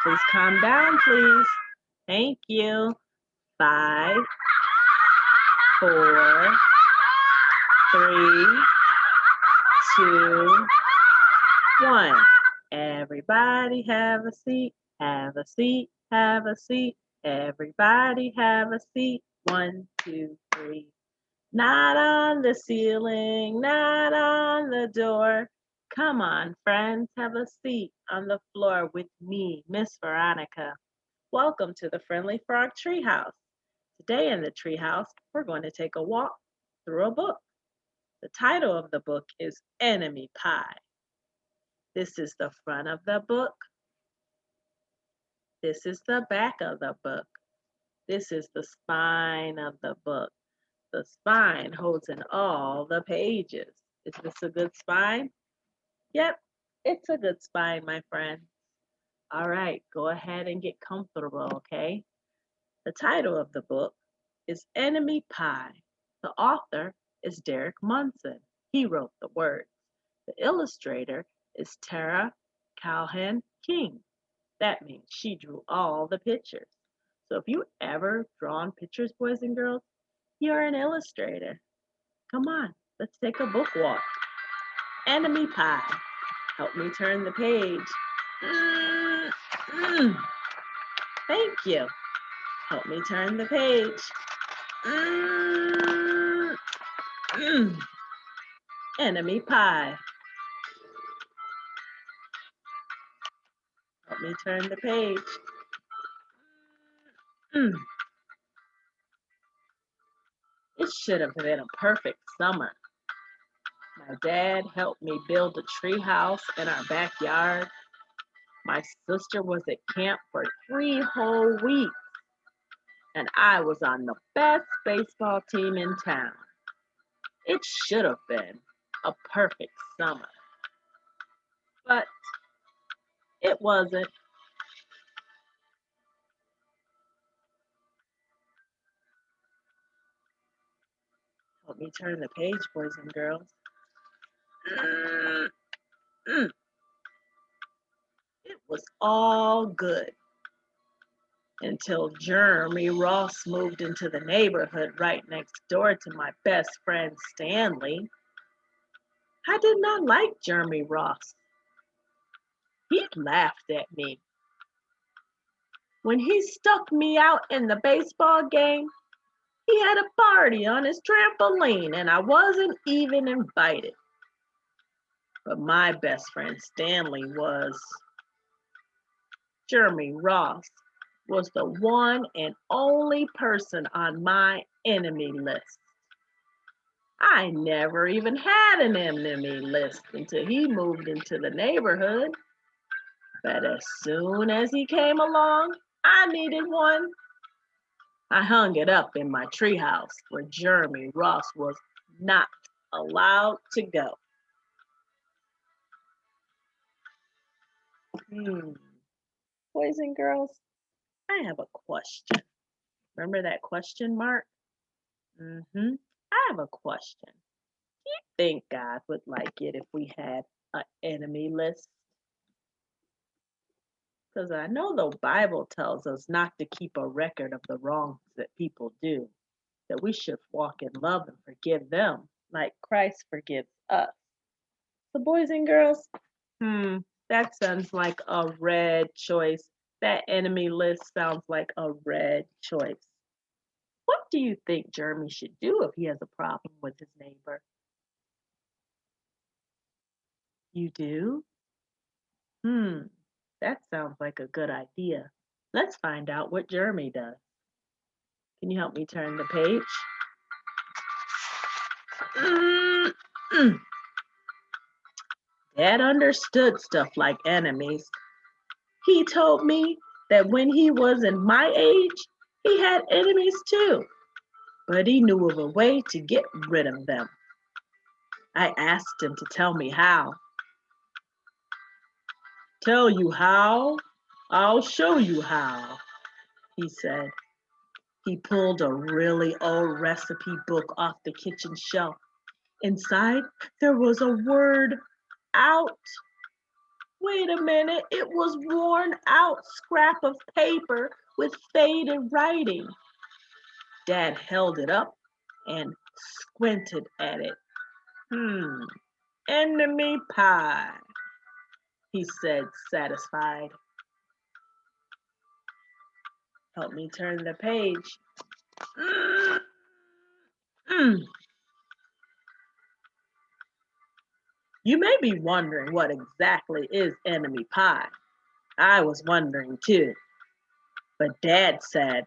Please calm down, please. Thank you. 5, 4, 3, 2, 1. Everybody have a seat, have a seat, have a seat. Everybody have a seat. 1, 2, 3. Not on the ceiling, not on the door. Come on, friends, have a seat on the floor with me, Miss Veronica. Welcome to the Friendly Frog Treehouse. Today in the treehouse, we're going to take a walk through a book. The title of the book is Enemy Pie. This is the front of the book. This is the back of the book. This is the spine of the book. The spine holds in all the pages. Is this a good spine? Yep, it's a good spine, my friend. All right, go ahead and get comfortable, okay? The title of the book is Enemy Pie. The author is Derek Munson. He wrote the words. The illustrator is Tara Calahan King. That means she drew all the pictures. So if you ever drawn pictures, boys and girls, you're an illustrator. Come on, let's take a book walk. Enemy Pie. Help me turn the page. Thank you. Help me turn the page. Enemy Pie. Help me turn the page. It should have been a perfect summer. My dad helped me build a tree house in our backyard. My sister was at camp for 3 whole weeks, and I was on the best baseball team in town. It should have been a perfect summer, but it wasn't. Help me turn the page, boys and girls. It was all good until Jeremy Ross moved into the neighborhood right next door to my best friend Stanley. I did not like Jeremy Ross. He laughed at me. When he stuck me out in the baseball game, he had a party on his trampoline and I wasn't even invited. But my best friend Stanley was. Jeremy Ross was the one and only person on my enemy list. I never even had an enemy list until he moved into the neighborhood. But as soon as he came along, I needed one. I hung it up in my treehouse where Jeremy Ross was not allowed to go. Boys and girls, I have a question. Remember that question mark? I have a question. Do you think God would like it if we had an enemy list? Because I know the Bible tells us not to keep a record of the wrongs that people do, that we should walk in love and forgive them like Christ forgives us. So boys and girls, that sounds like a red choice. That enemy list sounds like a red choice. What do you think Jeremy should do if he has a problem with his neighbor? You do? That sounds like a good idea. Let's find out what Jeremy does. Can you help me turn the page? Dad understood stuff like enemies. He told me that when he was in my age, he had enemies too, but he knew of a way to get rid of them. I asked him to tell me how. Tell you how? I'll show you how, he said. He pulled a really old recipe book off the kitchen shelf. Inside, there was a word, out. Wait a minute, it was worn out scrap of paper with faded writing. Dad held it up and squinted at it. Enemy pie, he said, satisfied. Help me turn the page. You may be wondering what exactly is enemy pie. I was wondering too. But Dad said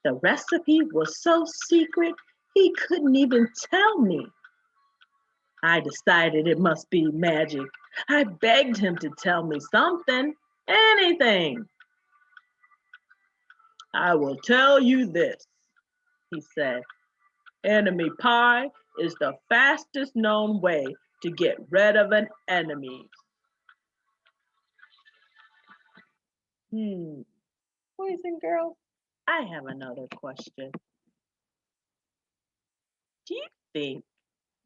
the recipe was so secret he couldn't even tell me. I decided it must be magic. I begged him to tell me something, anything. I will tell you this, he said. Enemy pie is the fastest known way to get rid of an enemy. Boys and girls, I have another question. Do you think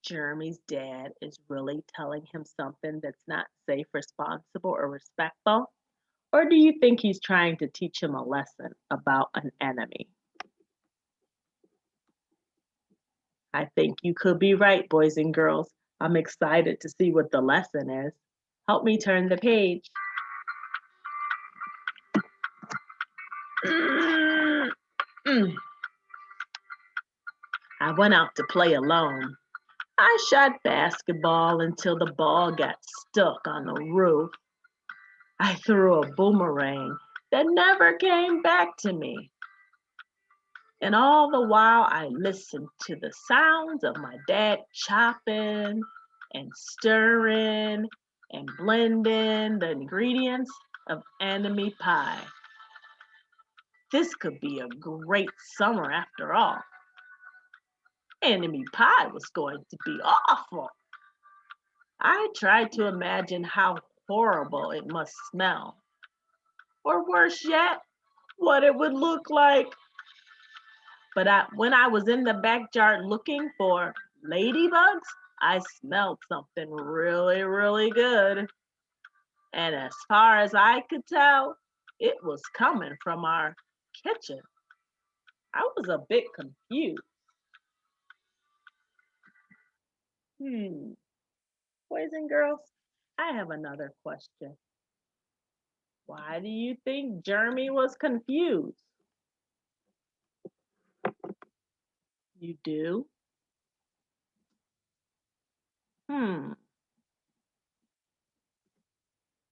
Jeremy's dad is really telling him something that's not safe, responsible, or respectful? Or do you think he's trying to teach him a lesson about an enemy? I think you could be right, boys and girls. I'm excited to see what the lesson is. Help me turn the page. I went out to play alone. I shot basketball until the ball got stuck on the roof. I threw a boomerang that never came back to me. And all the while, I listened to the sounds of my dad chopping and stirring and blending the ingredients of enemy pie. This could be a great summer after all. Enemy pie was going to be awful. I tried to imagine how horrible it must smell. Or worse yet, what it would look like. But when I was in the backyard looking for ladybugs, I smelled something really, really good. And as far as I could tell, it was coming from our kitchen. I was a bit confused. Boys and girls, I have another question. Why do you think Jeremy was confused? You do?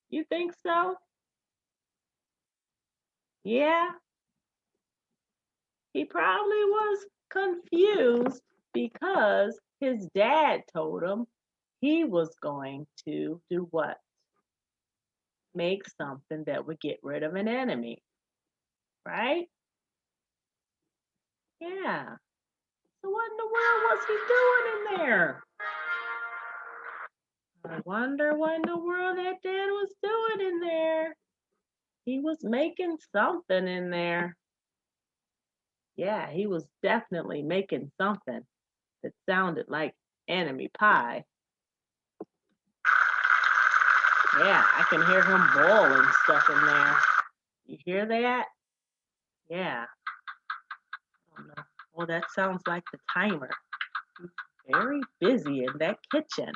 You think so? Yeah, he probably was confused because his dad told him he was going to do what? Make something that would get rid of an enemy, right? Yeah. So what in the world was he doing in there? I wonder what in the world that dad was doing in there. He was making something in there. Yeah, he was definitely making something that sounded like enemy pie. Yeah, I can hear him boiling stuff in there. You hear that? Yeah. I don't know. Well, that sounds like the timer. He's very busy in that kitchen.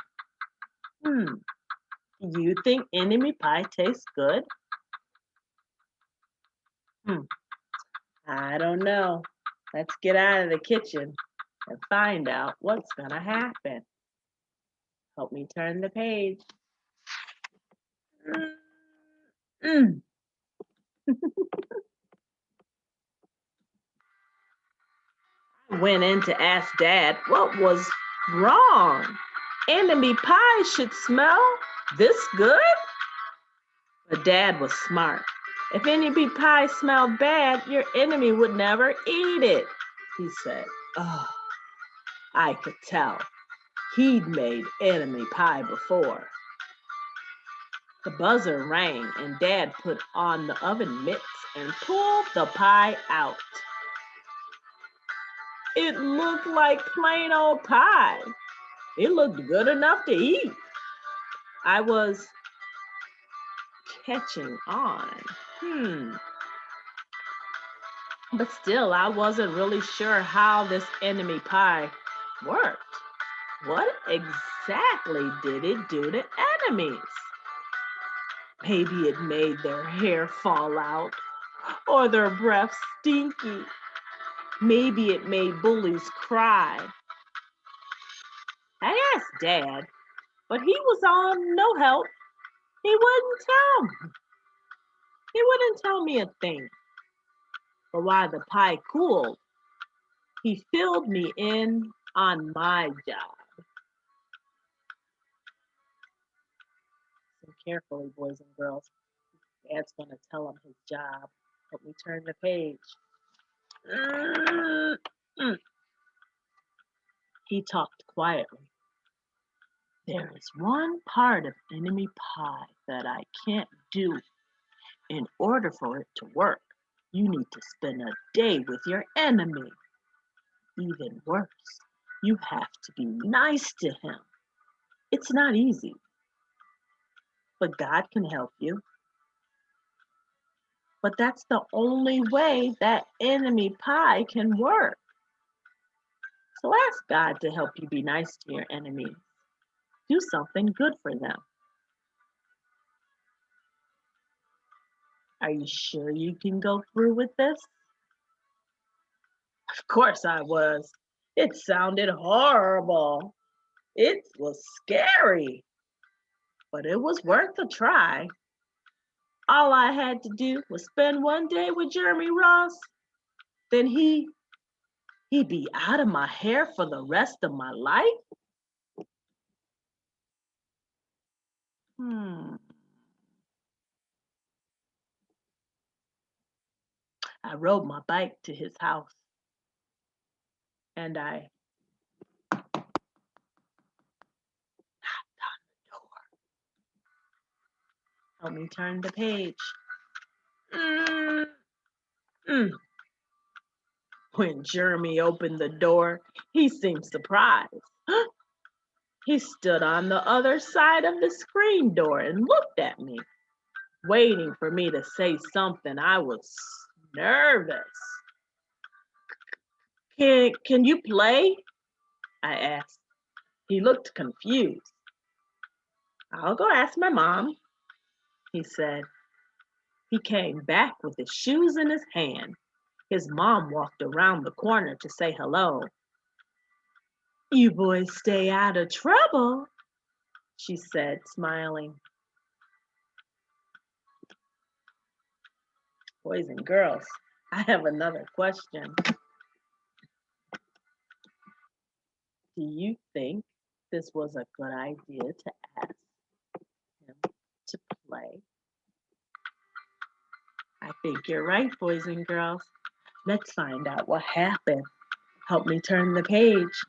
Do you think enemy pie tastes good? I don't know. Let's get out of the kitchen and find out what's gonna happen. Help me turn the page. I went in to ask Dad what was wrong. Enemy pie should smell this good? But Dad was smart. If enemy pie smelled bad, your enemy would never eat it, he said. Oh, I could tell. He'd made enemy pie before. The buzzer rang and Dad put on the oven mitts and pulled the pie out. It looked like plain old pie. It looked good enough to eat. I was catching on. But still, I wasn't really sure how this enemy pie worked. What exactly did it do to enemies? Maybe it made their hair fall out or their breath stinky. Maybe it made bullies cry. I asked Dad, but he was on no help. He wouldn't tell me. He wouldn't tell me a thing. But while the pie cooled, he filled me in on my job. Listen carefully, boys and girls. Dad's going to tell him his job. Let me turn the page. He talked quietly. There is one part of enemy pie that I can't do. In order for it to work, you need to spend a day with your enemy. Even worse, you have to be nice to him. It's not easy, but God can help you. But that's the only way that enemy pie can work. So ask God to help you be nice to your enemies. Do something good for them. Are you sure you can go through with this? Of course I was. It sounded horrible. It was scary, but it was worth a try. All I had to do was spend one day with Jeremy Ross. Then he'd be out of my hair for the rest of my life. I rode my bike to his house and I knocked on the door. Help me turn the page. When Jeremy opened the door, he seemed surprised. He stood on the other side of the screen door and looked at me, waiting for me to say something. I was nervous. Can you play? I asked. He looked confused. I'll go ask my mom, he said. He came back with his shoes in his hand. His mom walked around the corner to say hello. You boys stay out of trouble, she said, smiling. Boys and girls, I have another question. Do you think this was a good idea to ask him to play? I think you're right, boys and girls. Let's find out what happened. Help me turn the page.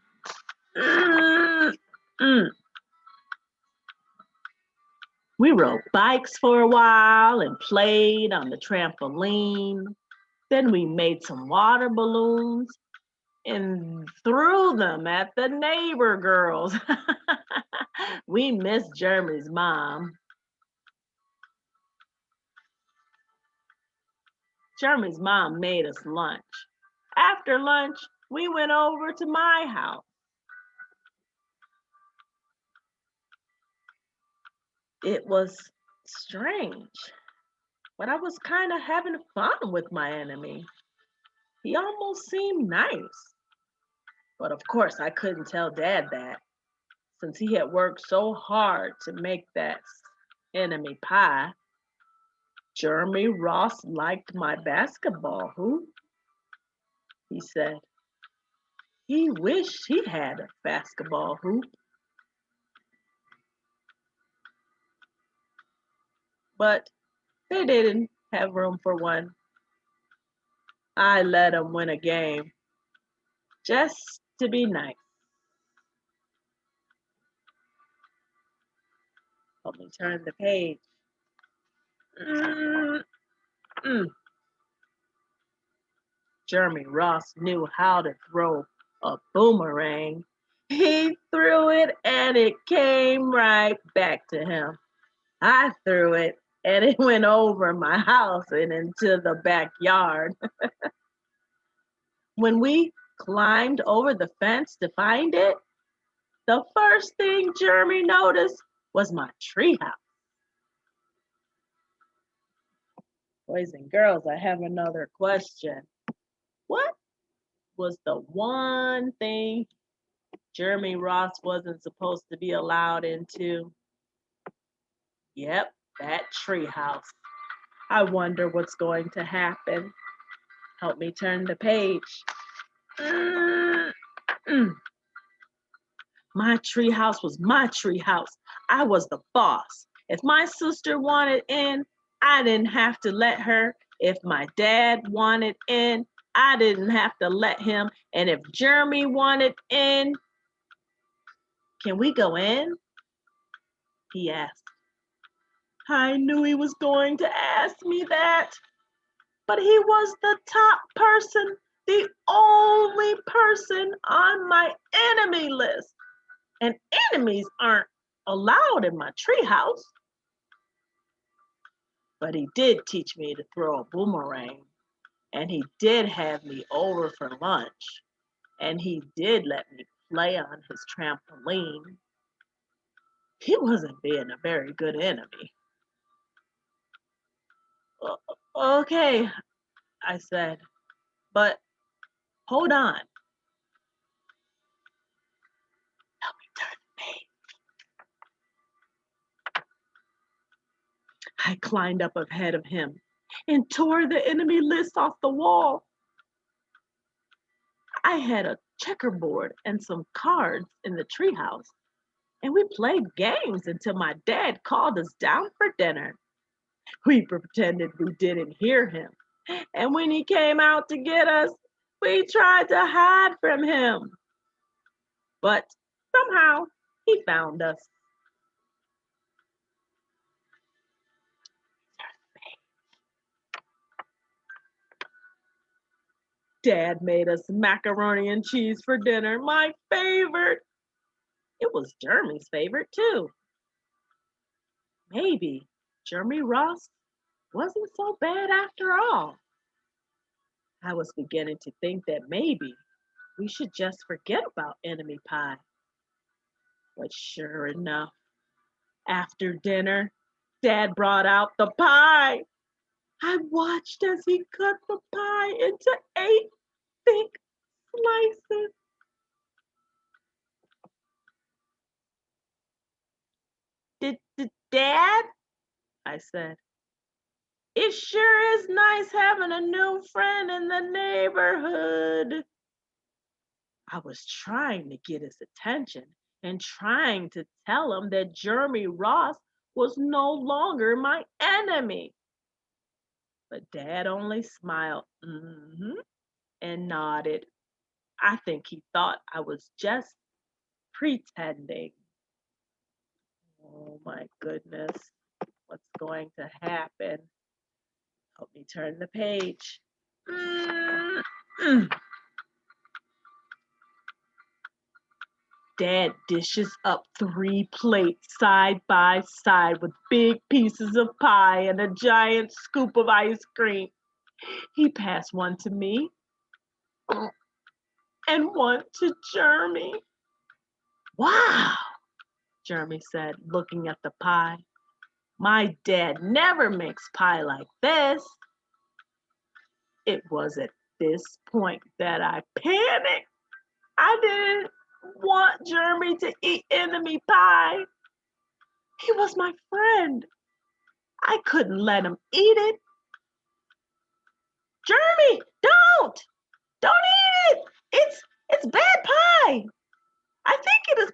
We rode bikes for a while and played on the trampoline. Then we made some water balloons and threw them at the neighbor girls. We missed Jeremy's mom. Jeremy's mom made us lunch. After lunch, we went over to my house. It was strange, but I was kind of having fun with my enemy. He almost seemed nice. But of course, I couldn't tell Dad that, since he had worked so hard to make that enemy pie. Jeremy Ross liked my basketball hoop, he said. He wished he had a basketball hoop. But they didn't have room for one. I let him win a game just to be nice. Let me turn the page. Jeremy Ross knew how to throw a boomerang. He threw it and it came right back to him. I threw it and it went over my house and into the backyard. When we climbed over the fence to find it, the first thing Jeremy noticed was my treehouse. Boys and girls, I have another question. What was the one thing Jeremy Ross wasn't supposed to be allowed into? Yep, that treehouse. I wonder what's going to happen. Help me turn the page. My treehouse was my treehouse. I was the boss. If my sister wanted in, I didn't have to let her. If my dad wanted in, I didn't have to let him. And if Jeremy wanted in, can we go in? He asked. I knew he was going to ask me that. But he was the top person, the only person on my enemy list. And enemies aren't allowed in my treehouse. But he did teach me to throw a boomerang. And he did have me over for lunch. And he did let me play on his trampoline. He wasn't being a very good enemy. Okay, I said, but hold on. Help me turn the page. I climbed up ahead of him and tore the enemy list off the wall. I had a checkerboard and some cards in the treehouse, and we played games until my dad called us down for dinner. We pretended we didn't hear him, and when he came out to get us, we tried to hide from him. But somehow he found us. Dad made us macaroni and cheese for dinner, my favorite. It was Jeremy's favorite too. Maybe Jeremy Ross wasn't so bad after all. I was beginning to think that maybe we should just forget about enemy pie. But sure enough, after dinner, Dad brought out the pie. I watched as he cut the pie into 8 thick slices. Dad, I said, it sure is nice having a new friend in the neighborhood. I was trying to get his attention and trying to tell him that Jeremy Ross was no longer my enemy. But Dad only smiled and nodded. I think he thought I was just pretending. Oh my goodness, what's going to happen? Help me turn the page. Dad dishes up 3 plates side by side with big pieces of pie and a giant scoop of ice cream. He passed one to me and one to Jeremy. Wow, Jeremy said, looking at the pie. My dad never makes pie like this. It was at this point that I panicked. I didn't want Jeremy to eat enemy pie. He was my friend. I couldn't let him eat it. Jeremy, don't eat it. It's bad pie. I think it is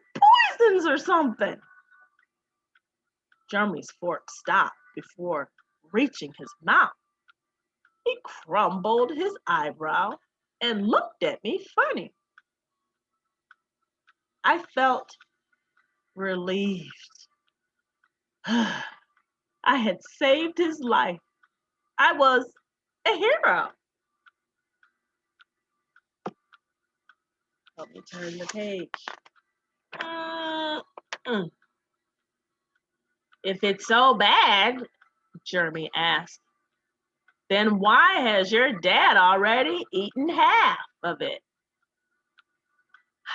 poisons or something. Jeremy's fork stopped before reaching his mouth. He crumbled his eyebrow and looked at me funny. I felt relieved. I had saved his life. I was a hero. Let me turn the page. If it's so bad, Jeremy asked. Then why has your dad already eaten half of it?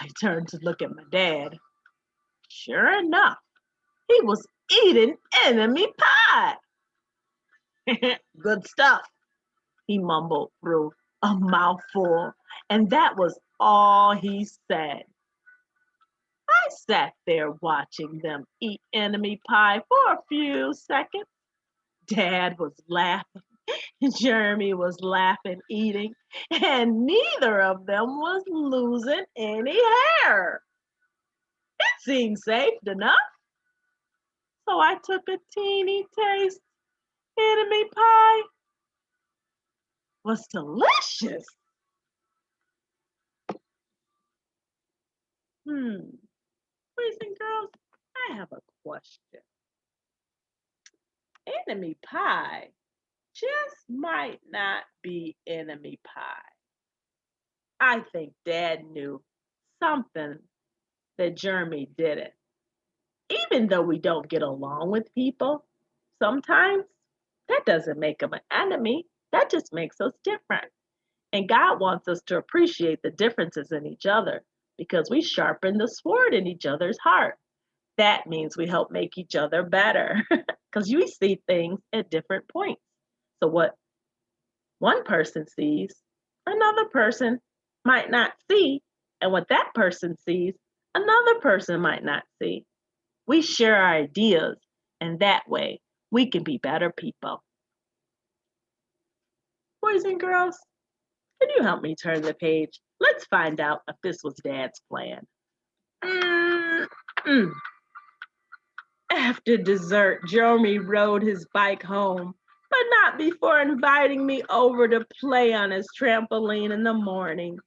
I turned to look at my dad. Sure enough, he was eating enemy pie. Good stuff, he mumbled through a mouthful, and that was all he said. I sat there watching them eat enemy pie for a few seconds. Dad was laughing, Jeremy was laughing, eating, and neither of them was losing any hair. It seemed safe enough. So I took a teeny taste. Enemy pie was delicious. Boys and girls, I have a question. Enemy pie just might not be enemy pie. I think Dad knew something that Jeremy didn't. Even though we don't get along with people, sometimes that doesn't make them an enemy. That just makes us different. And God wants us to appreciate the differences in each other because we sharpen the sword in each other's heart. That means we help make each other better because we see things at different points. So, what one person sees, another person might not see. And what that person sees, another person might not see. We share our ideas, and that way we can be better people. Boys and girls, can you help me turn the page? Let's find out if this was Dad's plan. After dessert, Jeremy rode his bike home, but not before inviting me over to play on his trampoline in the morning.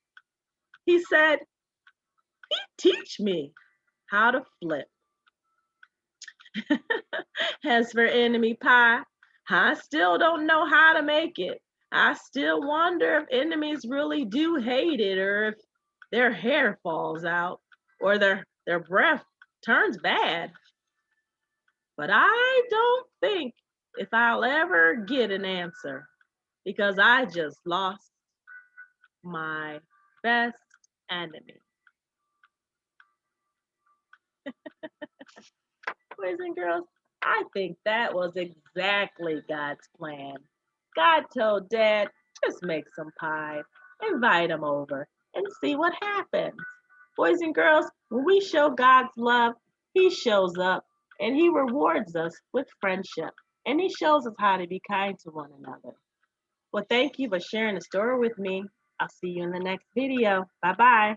He said he'd teach me how to flip. As for enemy pie, I still don't know how to make it. I still wonder if enemies really do hate it, or if their hair falls out, or their breath turns bad. But I don't think if I'll ever get an answer, because I just lost my best enemy. Boys and girls, I think that was exactly God's plan. God told Dad, just make some pie, invite him over, and see what happens. Boys and girls, when we show God's love, he shows up and he rewards us with friendship. And he shows us how to be kind to one another. Well, thank you for sharing the story with me. I'll see you in the next video. Bye-bye.